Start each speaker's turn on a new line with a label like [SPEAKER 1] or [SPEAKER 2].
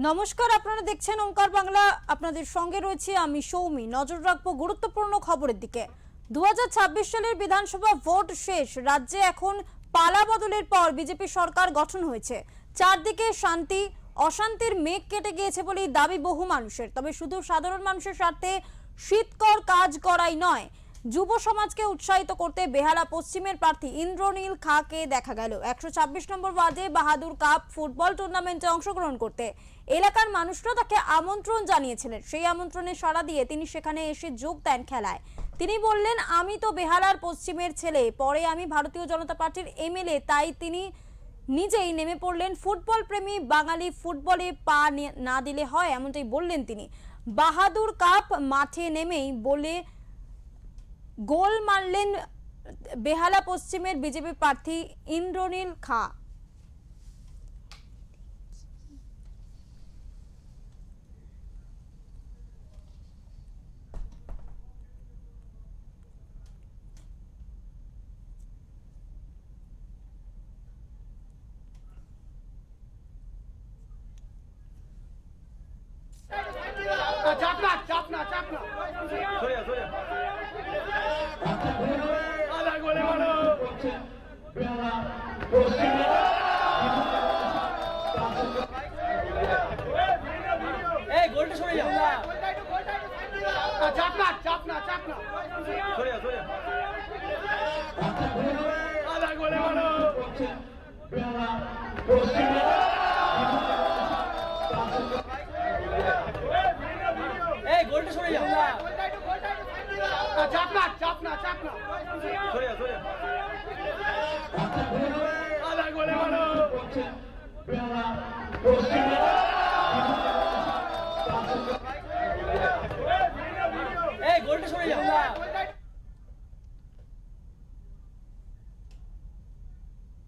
[SPEAKER 1] নমস্কার, আপনারা দেখছেন ওঙ্কার বাংলা। আপনাদের সঙ্গে রয়েছে আমি সৌমি। নজর রাখবো গুরুত্বপূর্ণ খবরের দিকে। 2026 সালের বিধানসভা ভোট শেষ। রাজ্যে এখন পালা বদলের পর বিজেপি সরকার গঠন হয়েছে। চারদিকে শান্তি, অশান্তির মেঘ কেটে গিয়েছে বলেই দাবি বহু মানুষের। তবে শুধু সাধারণ মানুষের স্বার্থে শীতকর কাজ করাই নয়, যুব সমাজকে উৎসাহিত করতে বেহালা পশ্চিমের প্রার্থী ইন্দ্রনীল খাঁকে দেখা গেল 126 নম্বর ওয়ার্ডে বাহাদুর কাপ ফুটবল টুর্নামেন্টে অংশগ্রহণ করতে। এলাকার মানুষরা তাকে আমন্ত্রণ জানিয়েছিলেন। সেই আমন্ত্রণে সাড়া দিয়ে তিনি সেখানে এসে যোগ দেন খেলায়। তিনি বললেন, আমি তো বেহালার পশ্চিমের ছেলে, পরে আমি ভারতীয় জনতা পার্টির এমএলএ, তাই তিনি নিজেই নেমে পড়লেন ফুটবল প্রেমী বাঙালি। ফুটবলে পা না দিলে হয়, এমনটাই বললেন তিনি। বাহাদুর কাপ মাঠে নেমেই বলে গোল মারলেন বেহালা পশ্চিমের বিজেপি প্রার্থী ইন্দ্রনীল খাঁ।
[SPEAKER 2] চাপনা চাপনা চাপনা সরিয়া সরিয়া আলা গোলে মারো এই গোলটা সরে যাও চাপনা চাপনা চাপনা সরিয়া সরিয়া আলা গোলে মারো এই গোলটা সরে যাও চাপনা চাপনা চাপনা সরিয়া সরিয়া আলা গোলে মারো এই গোলটা সরে যাও